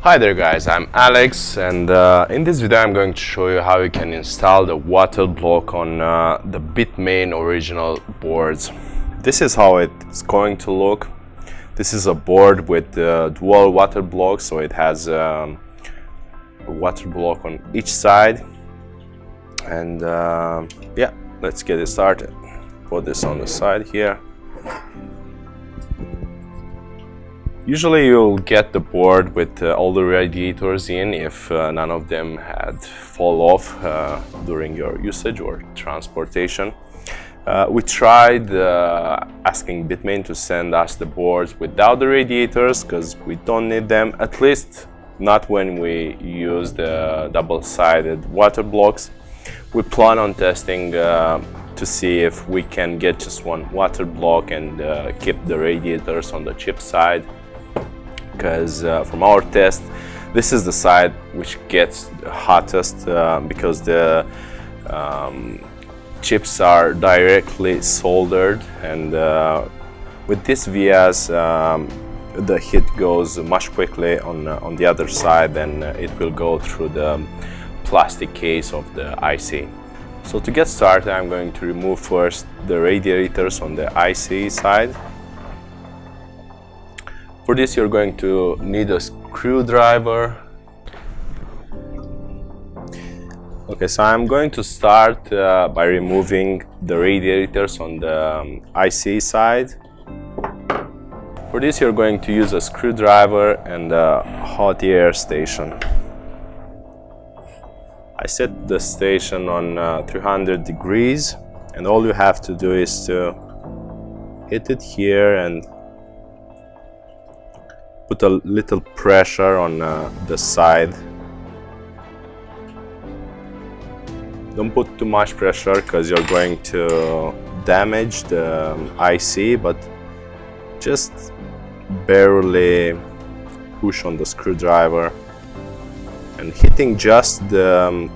Hi there guys, I'm Alex, and in this video I'm going to show you how you can install the WaterBlock on the Bitmain original boards. This is how it's going to look. This is a board with dual WaterBlock, so it has a WaterBlock on each side. And yeah, let's get it started. Put this on the side here. Usually you'll get the board with all the radiators in if none of them had fall off during your usage or transportation. We tried asking Bitmain to send us the boards without the radiators because we don't need them, at least not when we use the double-sided WaterBlocks. We plan on testing to see if we can get just one WaterBlock and keep the radiators on the chip side. Because from our test, this is the side which gets the hottest because the chips are directly soldered, and with this vias the heat goes much quickly on the other side than it will go through the plastic case of the IC. So to get started, I'm going to remove first the radiators on the IC side. For this, you're going to need a screwdriver. Okay, so I'm going to start by removing the radiators on the IC side. For this, you're going to use a screwdriver and a hot air station. I set the station on 300 degrees, and all you have to do is to hit it here and put a little pressure on the side. Don't put too much pressure because you're going to damage the IC, but just barely push on the screwdriver, and hitting just the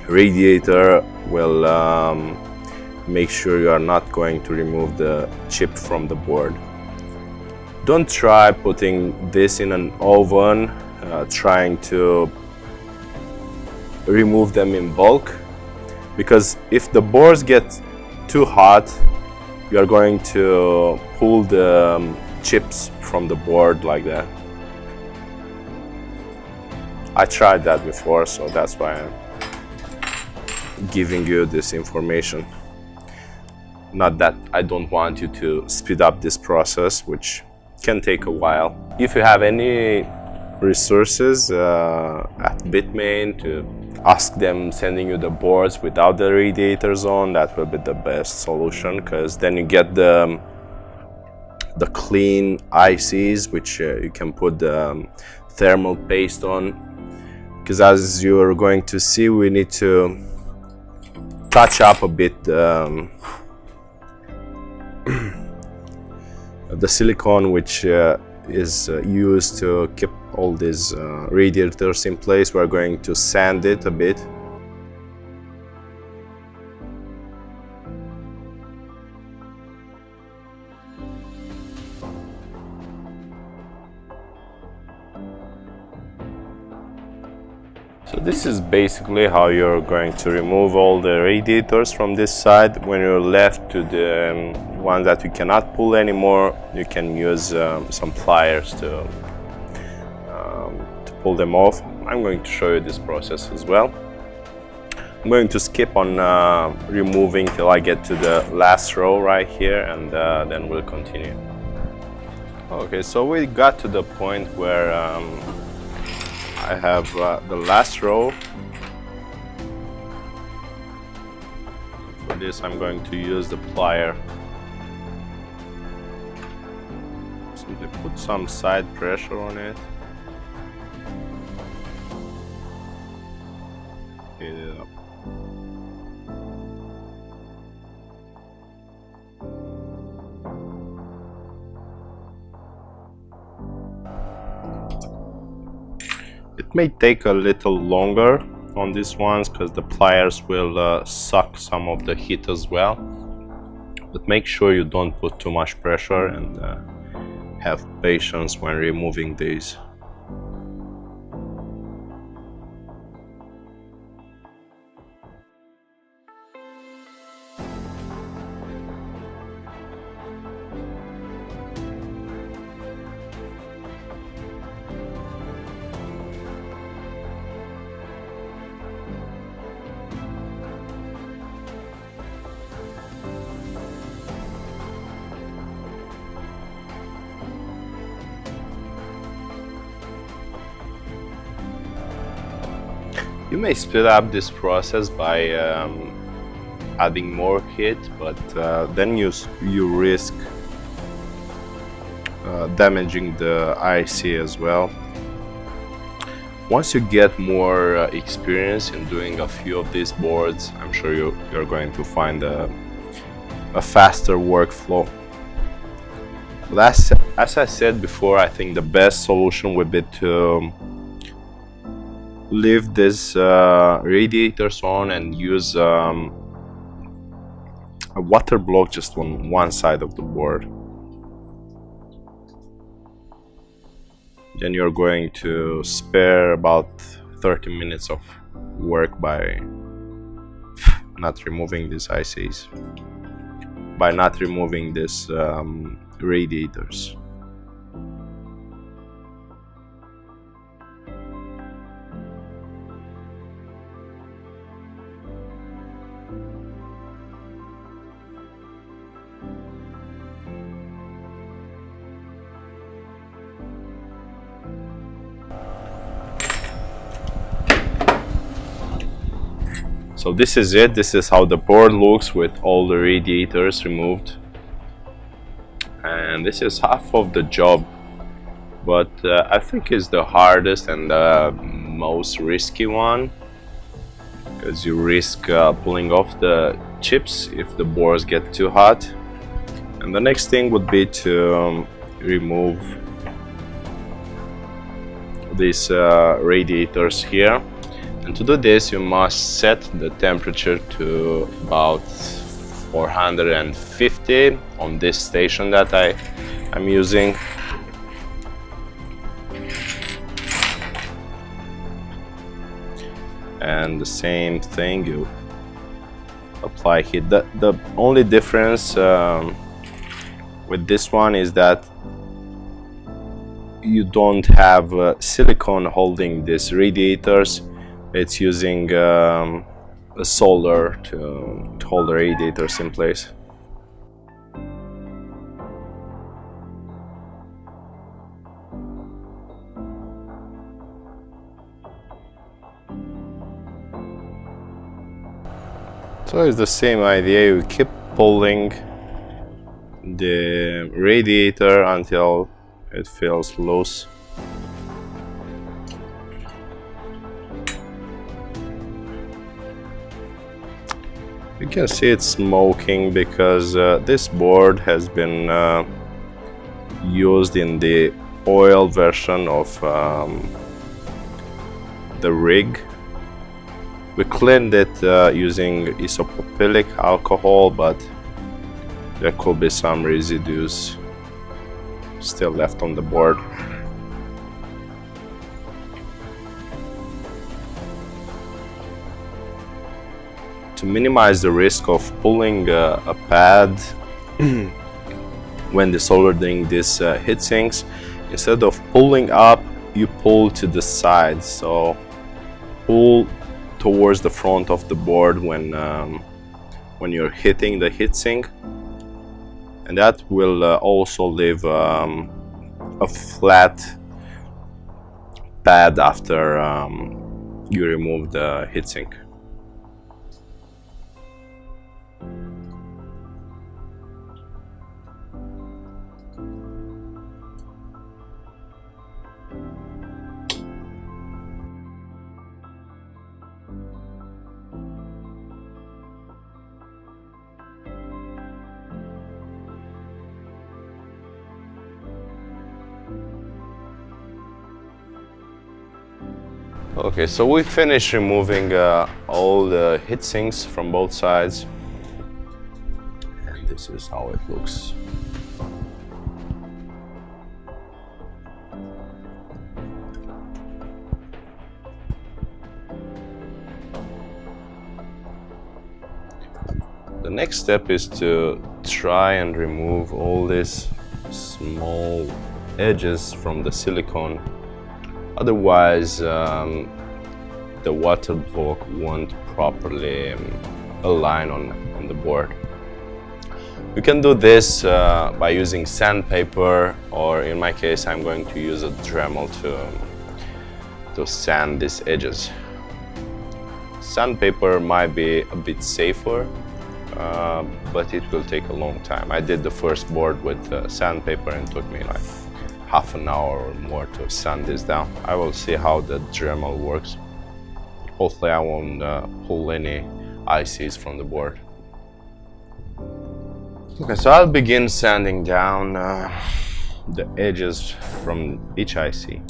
radiator will make sure you are not going to remove the chip from the board. Don't try putting this in an oven, trying to remove them in bulk, because if the boards get too hot, you are going to pull the chips from the board like that. I tried that before, so that's why I'm giving you this information. Not that I don't want you to speed up this process, which can take a while. If you have any resources at Bitmain, to ask them sending you the boards without the radiators on, that will be the best solution, because then you get the clean ICs, which you can put the thermal paste on. Because as you're going to see, we need to touch up a bit the silicone, which is used to keep all these radiators in place. We're going to sand it a bit. So this is basically how you're going to remove all the radiators from this side. When you're left to the one that you cannot pull anymore, you can use some pliers to pull them off. I'm going to show you this process as well. I'm going to skip on removing till I get to the last row right here, and then we'll continue. Okay, so we got to the point where I have the last row. For this, I'm going to use the plier. Simply put some side pressure on it. Heat it up. It may take a little longer on these ones because the pliers will suck some of the heat as well, but make sure you don't put too much pressure and have patience when removing these. You may speed up this process by adding more heat, but then you risk damaging the IC as well. Once you get more experience in doing a few of these boards, I'm sure you're going to find a faster workflow. But as I said before, I think the best solution would be to leave these radiators on and use a WaterBlock just on one side of the board. Then you're going to spare about 30 minutes of work by not removing these ICs, by not removing these radiators. So this is it. This is how the board looks with all the radiators removed. And this is half of the job, but I think it's the hardest and the most risky one, because you risk pulling off the chips if the boards get too hot. And the next thing would be to remove these radiators here. And to do this, you must set the temperature to about 450 on this station that I'm using. And the same thing, you apply heat. The only difference with this one is that you don't have silicone holding these radiators. It's using a solder to hold the radiators in place. So it's the same idea. You keep pulling the radiator until it feels loose. You can see it's smoking because this board has been used in the oil version of the rig. We cleaned it using isopropylic alcohol, but there could be some residues still left on the board. To minimize the risk of pulling a pad when desoldering these heat sinks, instead of pulling up, you pull to the side. So pull towards the front of the board when you're hitting the heatsink, and that will also leave a flat pad after you remove the heatsink. Okay, so we finished removing all the heat sinks from both sides, and this is how it looks. The next step is to try and remove all these small edges from the silicone. Otherwise, the WaterBlock won't properly align on the board. You can do this by using sandpaper, or in my case, I'm going to use a Dremel to sand these edges. Sandpaper might be a bit safer, but it will take a long time. I did the first board with sandpaper and it took me like half an hour or more to sand this down. I will see how the Dremel works. Hopefully I won't pull any ICs from the board. Okay, so I'll begin sanding down the edges from each IC.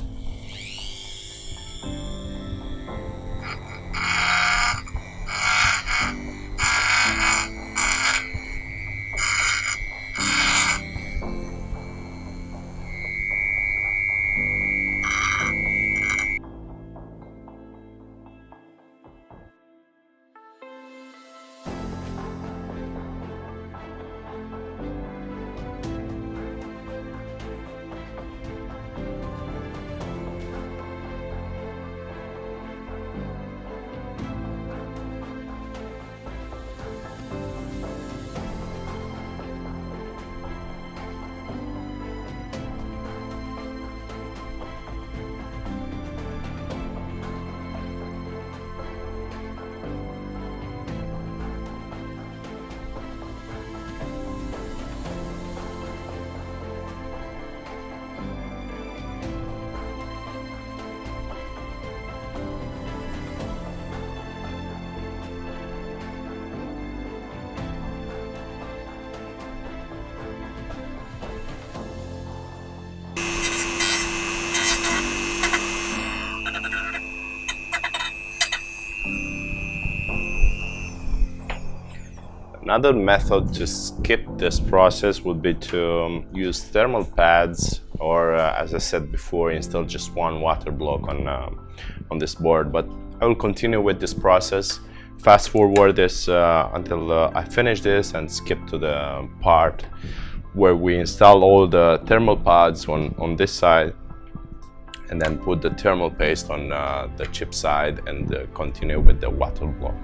Another method to skip this process would be to use thermal pads, or as I said before, install just one WaterBlock on this board. But I will continue with this process, fast forward this until I finish this, and skip to the part where we install all the thermal pads on this side, and then put the thermal paste on the chip side, and continue with the WaterBlock.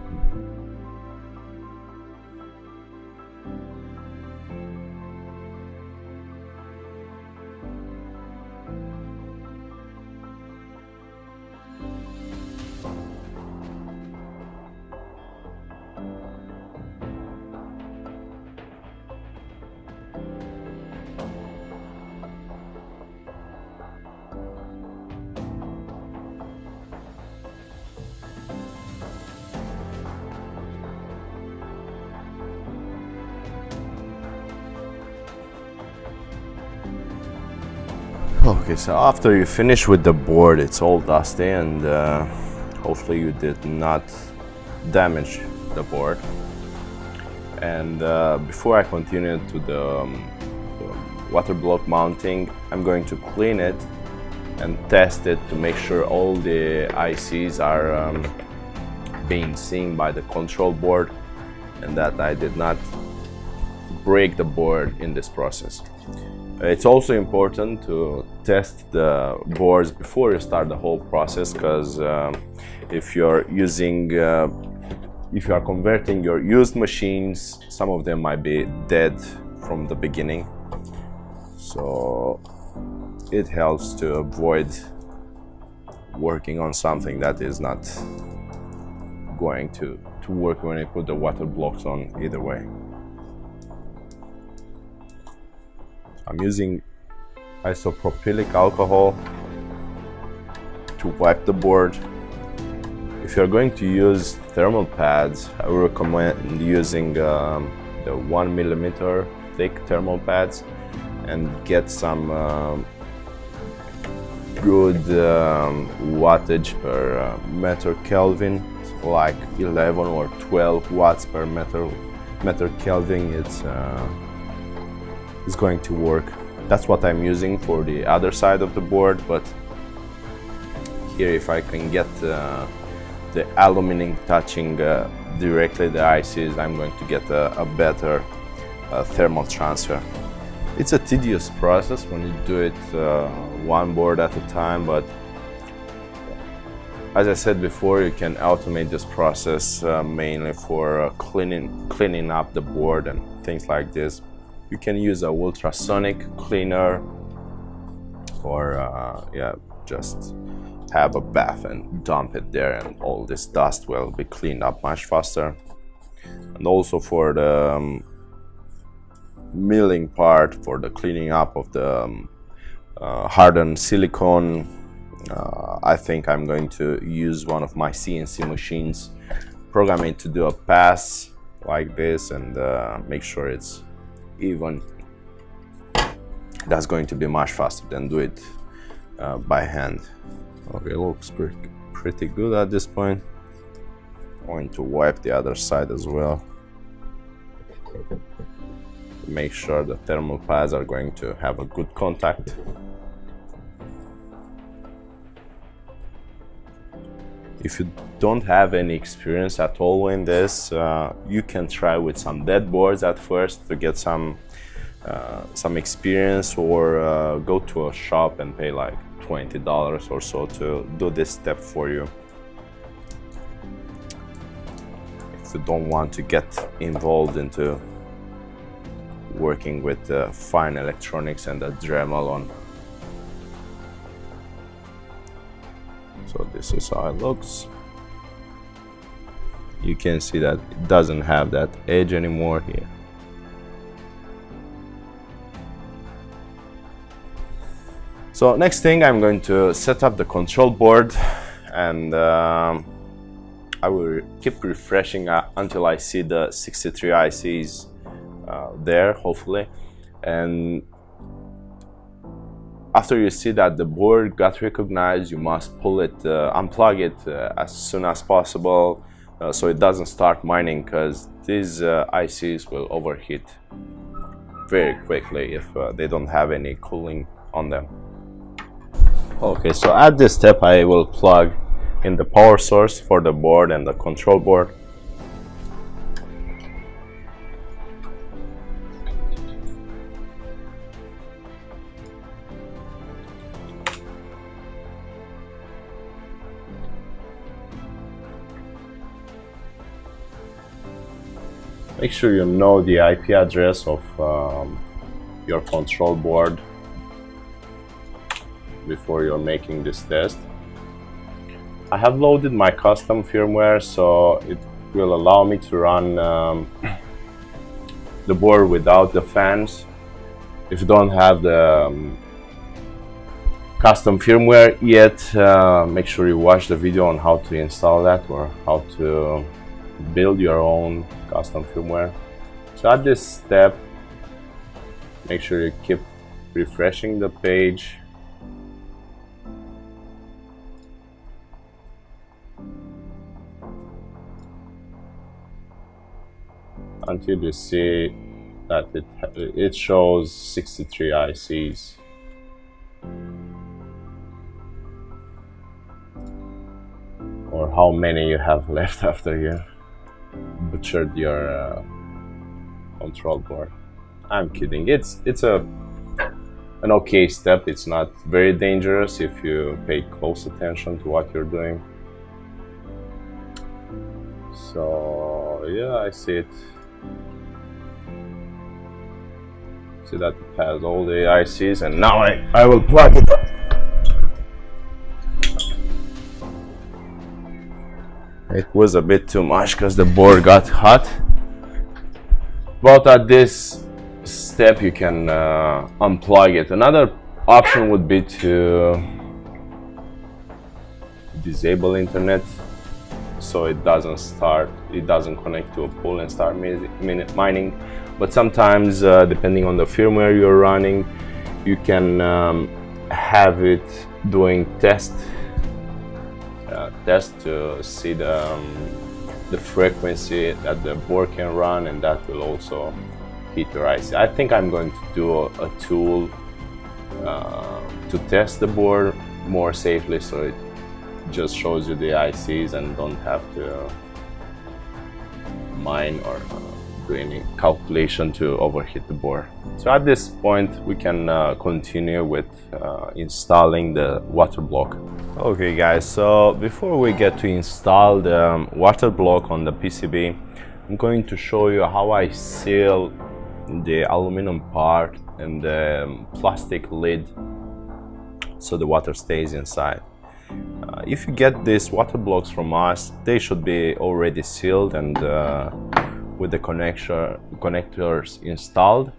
Okay, so after you finish with the board, it's all dusty, and hopefully you did not damage the board. And before I continue to the WaterBlock mounting, I'm going to clean it and test it to make sure all the ICs are being seen by the control board, and that I did not break the board in this process. It's also important to test the boards before you start the whole process, because if you are converting your used machines, some of them might be dead from the beginning. So it helps to avoid working on something that is not going to work when you put the WaterBlocks on either way. I'm using isopropylic alcohol to wipe the board. If you're going to use thermal pads, I would recommend using the 1 millimeter thick thermal pads, and get some good wattage per meter Kelvin, like 11 or 12 watts per meter Kelvin. It's going to work. That's what I'm using for the other side of the board, but here, if I can get the aluminum touching directly the ICs, I'm going to get a better thermal transfer. It's a tedious process when you do it one board at a time, but as I said before, you can automate this process mainly for cleaning up the board and things like this. You can use a ultrasonic cleaner, or just have a bath and dump it there, and all this dust will be cleaned up much faster. And also for the milling part, for the cleaning up of the hardened silicone, I think I'm going to use one of my CNC machines, program it to do a pass like this, and make sure it's even. That's going to be much faster than do it by hand. Okay, looks pretty good at this point. I'm going to wipe the other side as well. Make sure the thermal pads are going to have a good contact. If you don't have any experience at all in this, you can try with some dead boards at first to get some experience, or go to a shop and pay like $20 or so to do this step for you. If you don't want to get involved into working with fine electronics and the Dremel on. So this is how it looks. You can see that it doesn't have that edge anymore here. So next thing, I'm going to set up the control board, and I will keep refreshing until I see the 63 ICs there, hopefully. And after you see that the board got recognized, you must pull it, unplug it as soon as possible, so it doesn't start mining, because these ICs will overheat very quickly if they don't have any cooling on them. Okay, so at this step I will plug in the power source for the board and the control board. Make sure you know the IP address of your control board before you're making this test. I have loaded my custom firmware, so it will allow me to run the board without the fans. If you don't have the custom firmware yet, make sure you watch the video on how to install that, or how to build your own custom firmware. So at this step, make sure you keep refreshing the page. Until you see that it shows 63 ICs. Or how many you have left after you butchered your control board. I'm kidding. It's an okay step. It's not very dangerous if you pay close attention to what you're doing. So yeah, I see it. See that it has all the ICs, and now I will plug it up. It was a bit too much because the board got hot, but at this step you can unplug it. Another option would be to disable internet, so it doesn't connect to a pool and start mining. But sometimes, depending on the firmware you're running, you can have it doing test to see the frequency that the board can run, and that will also heat your IC. I think I'm going to do a tool to test the board more safely, so it just shows you the ICs and don't have to mine or do any calculation to overheat the board. So at this point we can continue with installing the WaterBlock. Okay guys, so before we get to install the WaterBlock on the PCB, I'm going to show you how I seal the aluminum part and the plastic lid so the water stays inside. If you get these water blocks from us, they should be already sealed and with the connectors installed.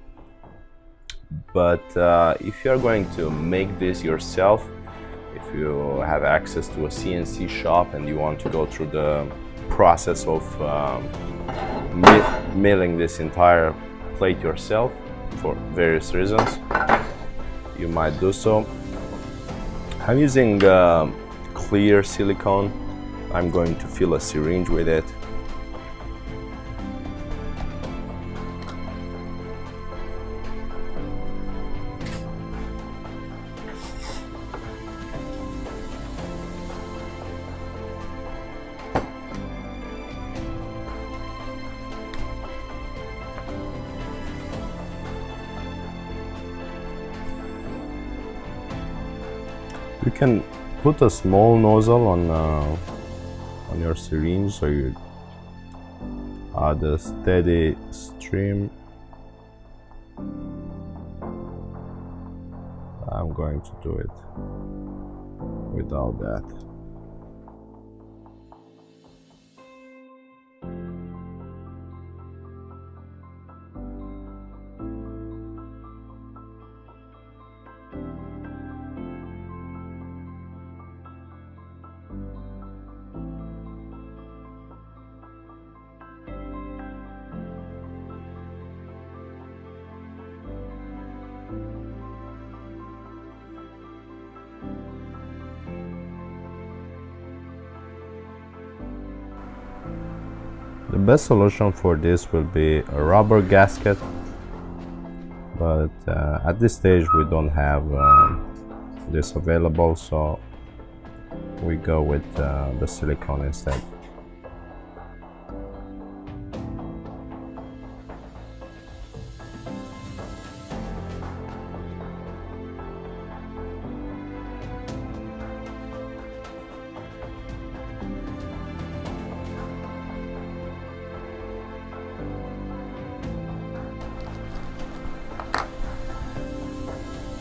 But if you are going to make this yourself, if you have access to a CNC shop and you want to go through the process of milling this entire plate yourself for various reasons, you might do so. I'm using clear silicone. I'm going to fill a syringe with it. You can put a small nozzle on your syringe so you add a steady stream. I'm going to do it without that. The best solution for this will be a rubber gasket, but at this stage we don't have this available, so we go with the silicone instead.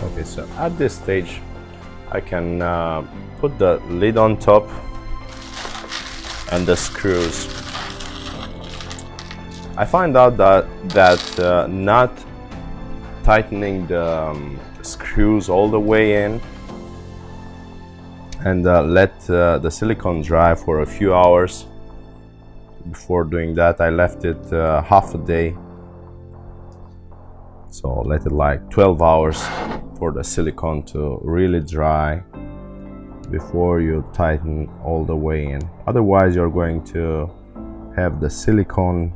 Okay, so at this stage I can put the lid on top and the screws. I find out that not tightening the screws all the way in and let the silicone dry for a few hours. Before doing that, I left it half a day, so let it like 12 hours for the silicone to really dry before you tighten all the way in. Otherwise you're going to have the silicone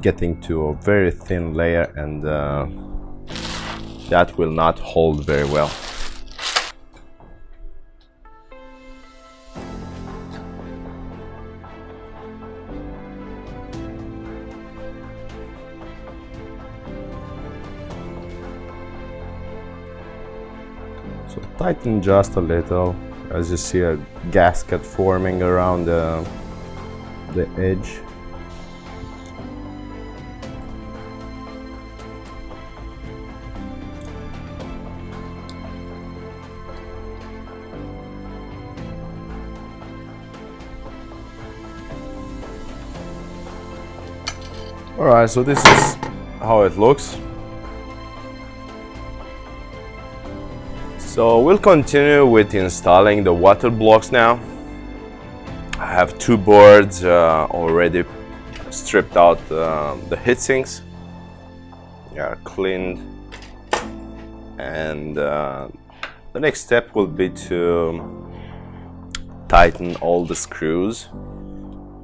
getting to a very thin layer, and that will not hold very well. So tighten just a little, as you see a gasket forming around the edge. Alright, so this is how it looks. So we'll continue with installing the water blocks now. I have two boards already stripped out the heatsinks. They are cleaned, and the next step will be to tighten all the screws.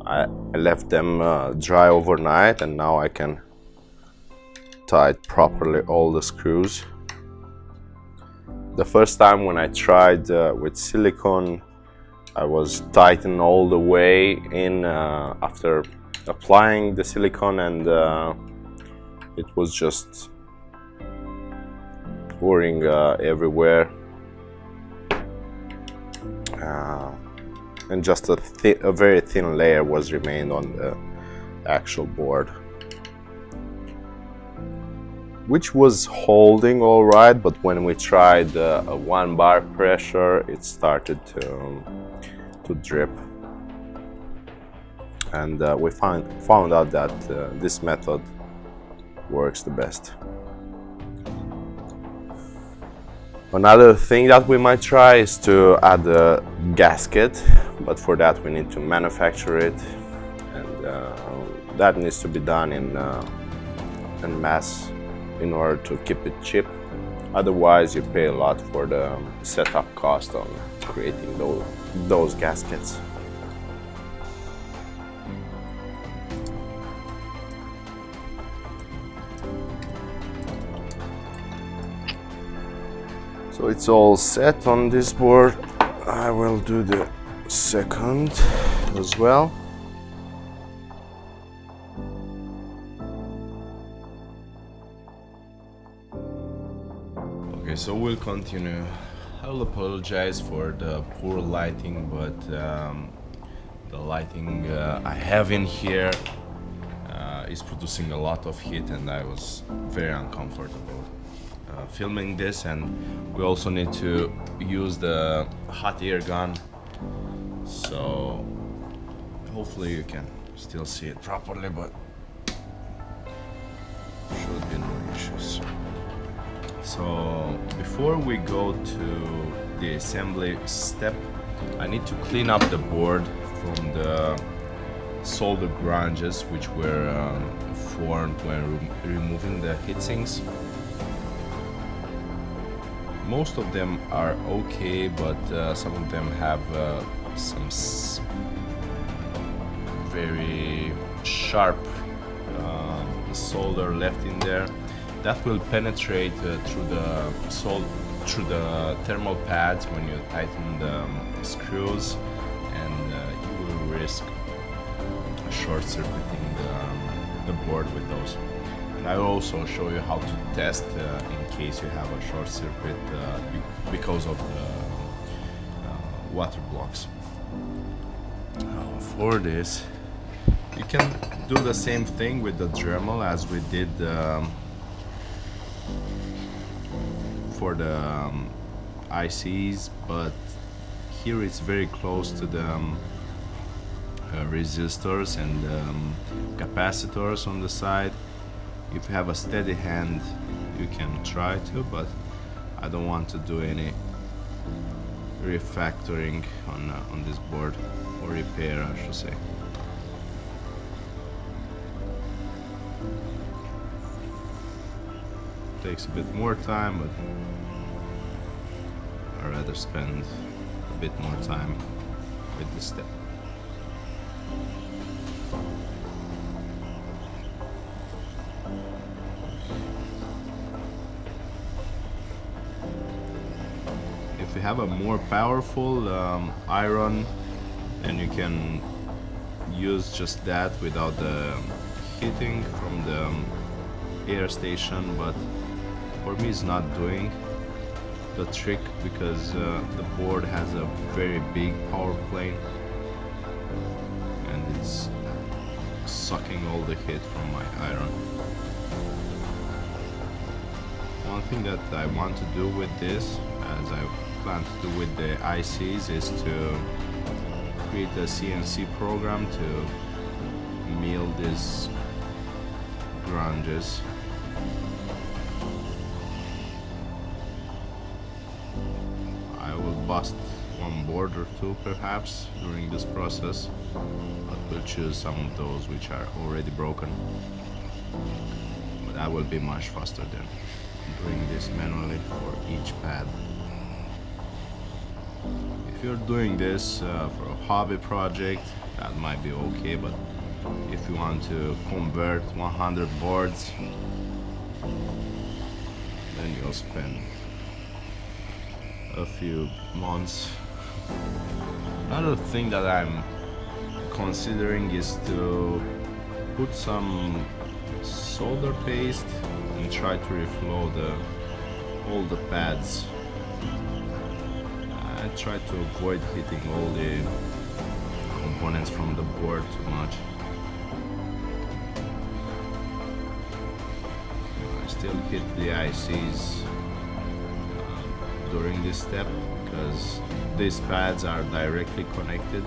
I left them dry overnight, and now I can tighten properly all the screws. The first time when I tried with silicone, I was tightened all the way in after applying the silicone, and it was just pouring everywhere, and just a very thin layer was remained on the actual board. which was holding all right, but when we tried a 1 bar pressure, it started to drip. And we found out that this method works the best. Another thing that we might try is to add a gasket, but for that we need to manufacture it, and that needs to be done in mass in order to keep it cheap. Otherwise you pay a lot for the setup cost on creating those gaskets. So it's all set on this board. I will do the second as well. Okay, so we'll continue. I will apologize for the poor lighting, but the lighting I have in here is producing a lot of heat, and I was very uncomfortable filming this. And we also need to use the hot air gun, so hopefully you can still see it properly, but should be no issues. So before we go to the assembly step, I need to clean up the board from the solder grunges which were formed when removing the heatsinks. Most of them are okay, but some of them have some very sharp solder left in there that will penetrate through the thermal pads when you tighten the screws, and you will risk short-circuiting the board with those. And I will also show you how to test in case you have a short circuit because of the water blocks. For this, you can do the same thing with the Dremel as we did for the ICs, but here it's very close to the resistors and capacitors on the side. If you have a steady hand, you can try to, but I don't want to do any refactoring on this board, or repair, I should say. Takes a bit more time, but I'd rather spend a bit more time with this step. If you have a more powerful iron, then you can use just that without the heating from the air station, but for me it's not doing the trick because the board has a very big power plane and it's sucking all the heat from my iron. One thing that I want to do with this, as I plan to do with the ICs, is to create a CNC program to mill these grunges. I will bust one board or two perhaps during this process, but we'll choose some of those which are already broken. But that will be much faster than doing this manually for each pad. If you're doing this for a hobby project, that might be okay, but if you want to convert 100 boards, then you'll spend a few months. Another thing that I'm considering is to put some solder paste and try to reflow all the pads. I try to avoid hitting all the components from the board too much. I still hit the ICs during this step, because these pads are directly connected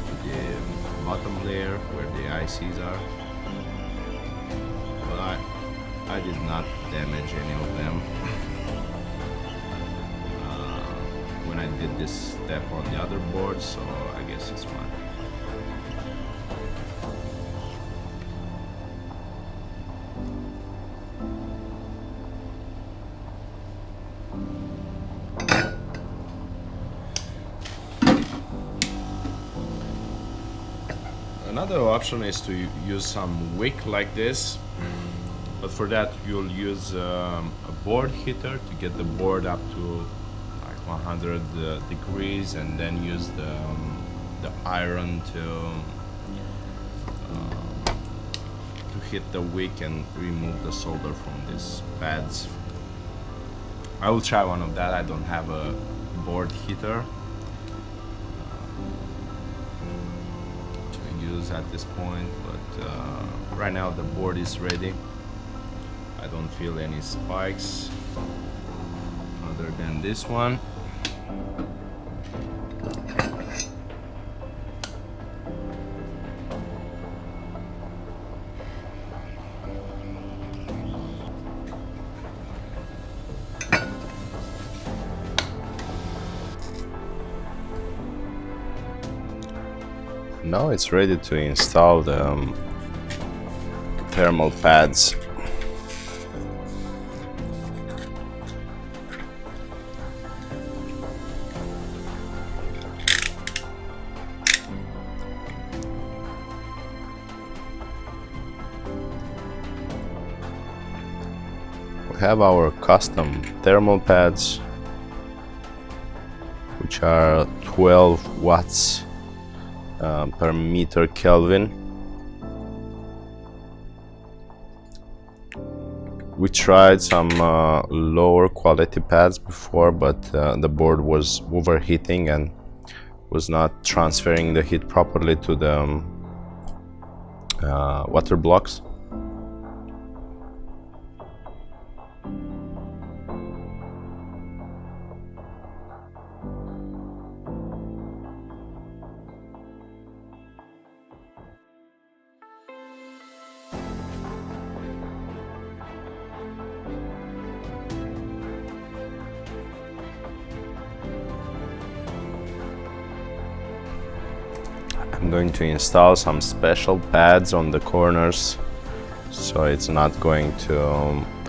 to the bottom layer where the ICs are. But I did not damage any of them when I did this step on the other board, so I guess it's fine. Another option is to use some wick like this, but for that you'll use a board heater to get the board up to like 100 degrees, and then use the iron to hit the wick and remove the solder from these pads. I will try one of that. I don't have a board heater at this point, but right now the board is ready. I don't feel any spikes other than this one. Now it's ready to install the thermal pads. We have our custom thermal pads, which are 12 watts per meter Kelvin. We tried some lower quality pads before, but the board was overheating and was not transferring the heat properly to the water blocks. I'm going to install some special pads on the corners, so it's not going to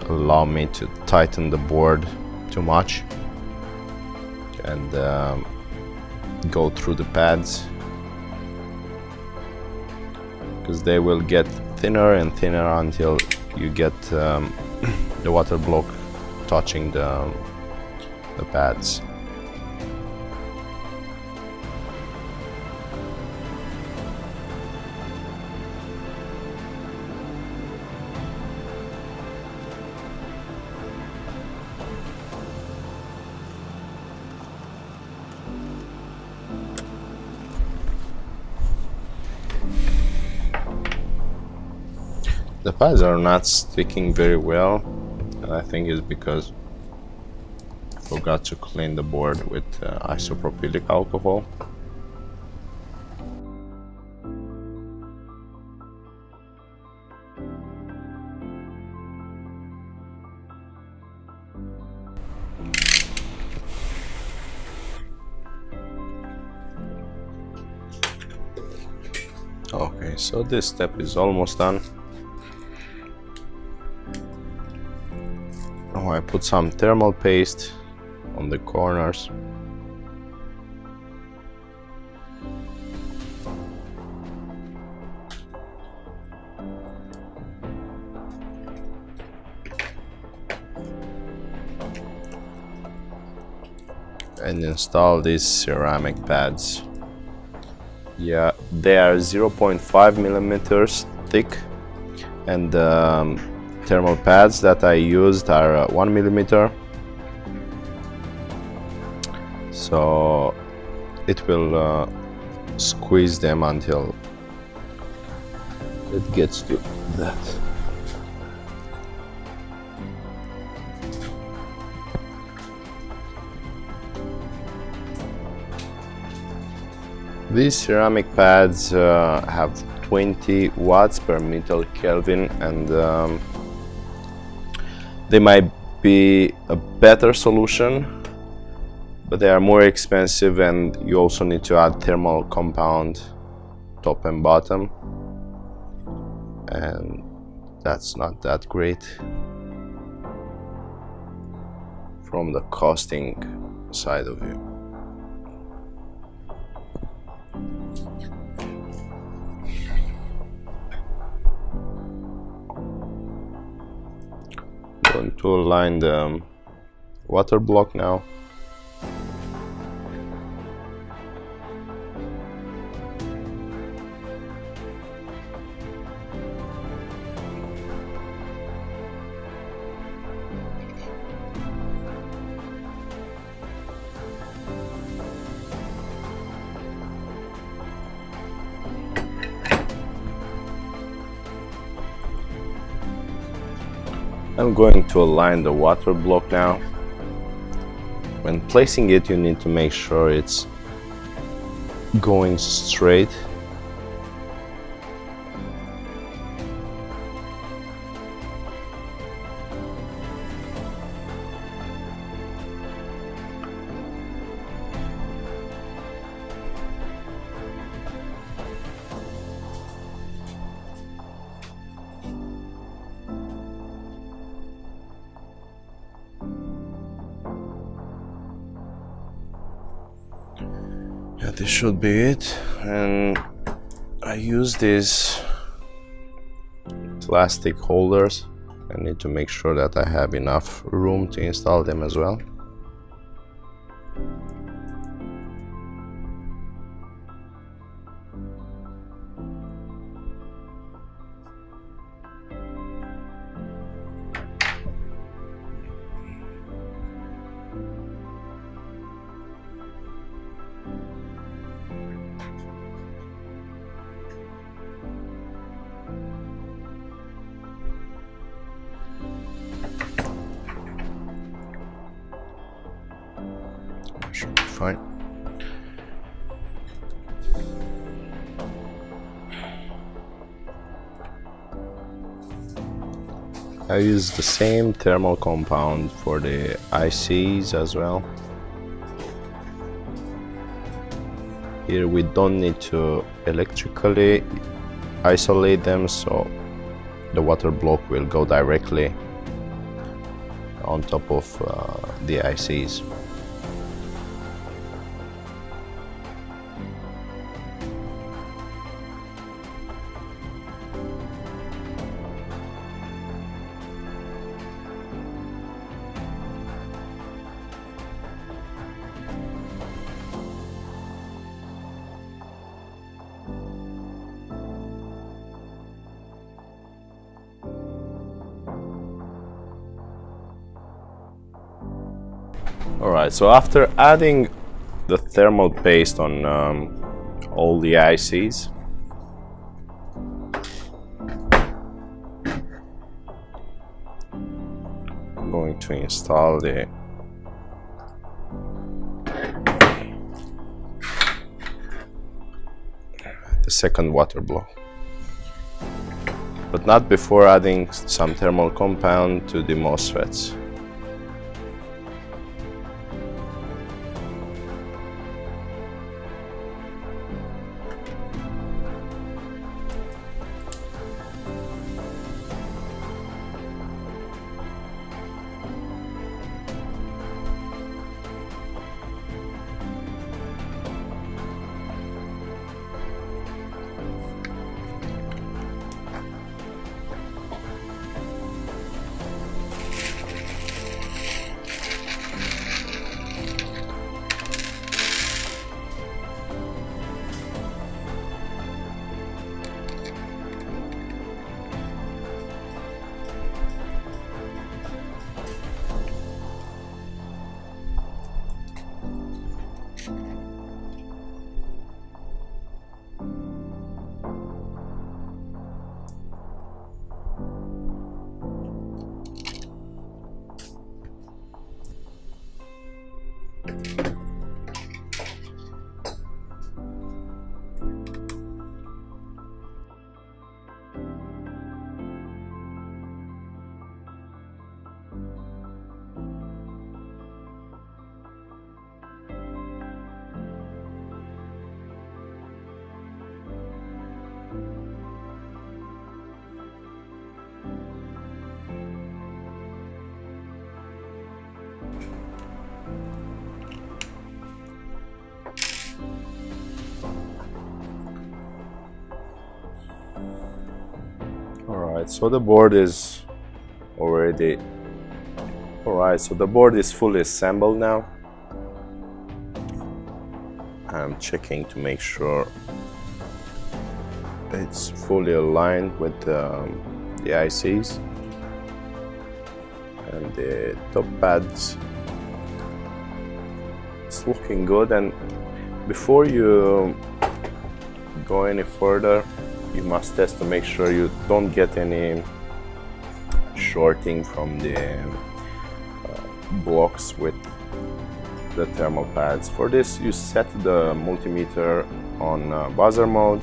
allow me to tighten the board too much and go through the pads, because they will get thinner and thinner until you get the water block touching the pads. The pads are not sticking very well, and I think it's because I forgot to clean the board with isopropylic alcohol. Okay, so this step is almost done. Now I put some thermal paste on the corners. And install these ceramic pads. Yeah, they are 0.5 millimeters thick, and thermal pads that I used are 1 millimeter, so it will squeeze them until it gets to that. These ceramic pads have 20 watts per meter Kelvin, and they might be a better solution, but they are more expensive, and you also need to add thermal compound top and bottom, and that's not that great from the costing side of view. Going to align the water block now. I'm going to align the water block now. When placing it, you need to make sure it's going straight. Yeah, this should be it, and I use these plastic holders. I need to make sure that I have enough room to install them as well. Should be fine. I use the same thermal compound for the ICs as well. Here we don't need to electrically isolate them, so the water block will go directly on top of the ICs. Alright, so after adding the thermal paste on all the ICs, I'm going to install the second water block, but not before adding some thermal compound to the MOSFETs. Alright, so the board is already... Alright, so the board is fully assembled now. I'm checking to make sure it's fully aligned with the ICs and the top pads. It's looking good, and before you go any further, you must test to make sure you don't get any shorting from the blocks with the thermal pads. For this, you set the multimeter on buzzer mode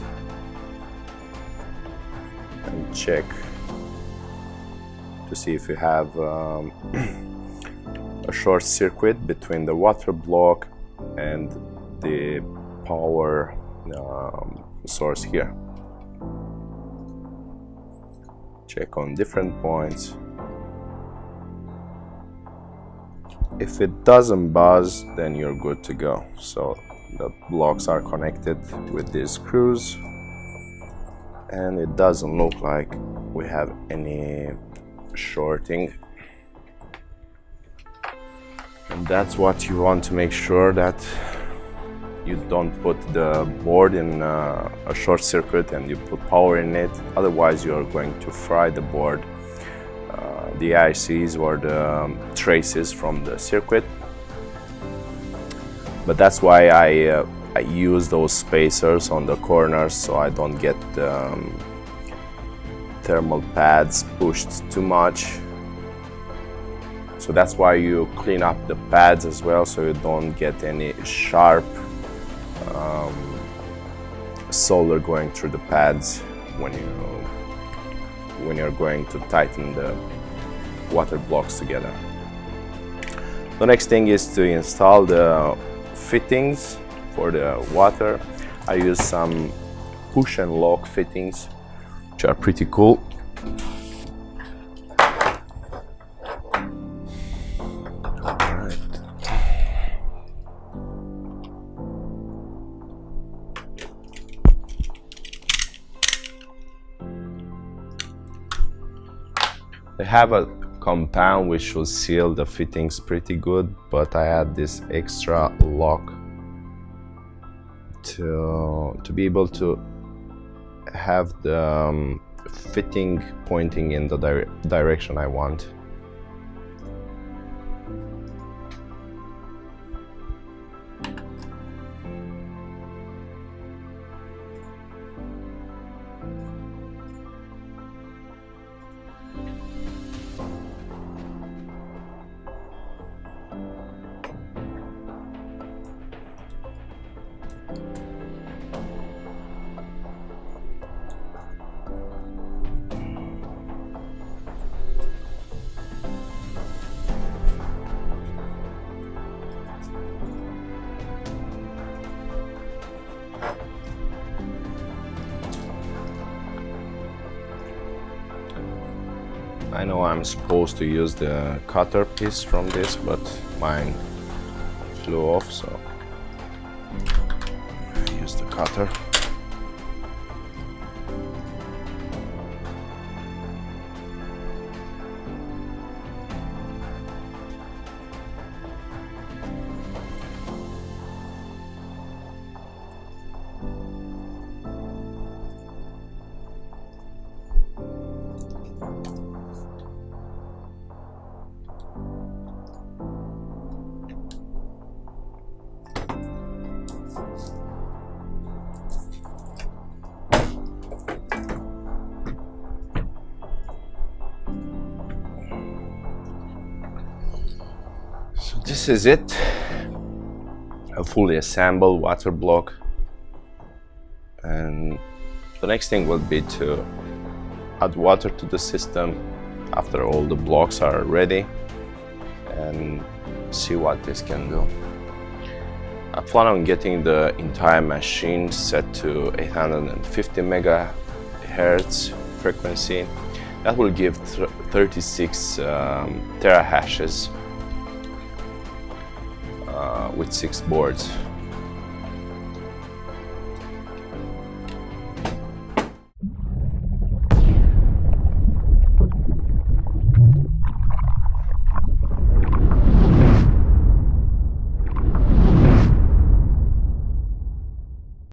and check to see if you have a short circuit between the WaterBlock and the power source here. Check on different points. If it doesn't buzz, then you're good to go. So the blocks are connected with these screws, and it doesn't look like we have any shorting. And that's what you want to make sure, that you don't put the board in a short circuit and you put power in it. Otherwise, you're going to fry the board, the ICs or the traces from the circuit. But that's why I use those spacers on the corners, so I don't get thermal pads pushed too much. So that's why you clean up the pads as well, so you don't get any sharp solder going through the pads when you're going to tighten the water blocks together. The next thing is to install the fittings for the water. I use some push and lock fittings, which are pretty cool. They have a compound which will seal the fittings pretty good, but I had this extra lock to be able to have the fitting pointing in the direction I want. I know I'm supposed to use the cutter piece from this, but mine flew off, so I use the cutter. So this is it, a fully assembled water block, and the next thing will be to add water to the system after all the blocks are ready and see what this can do. I plan on getting the entire machine set to 850 megahertz frequency. That will give 36 terahashes with 6 boards.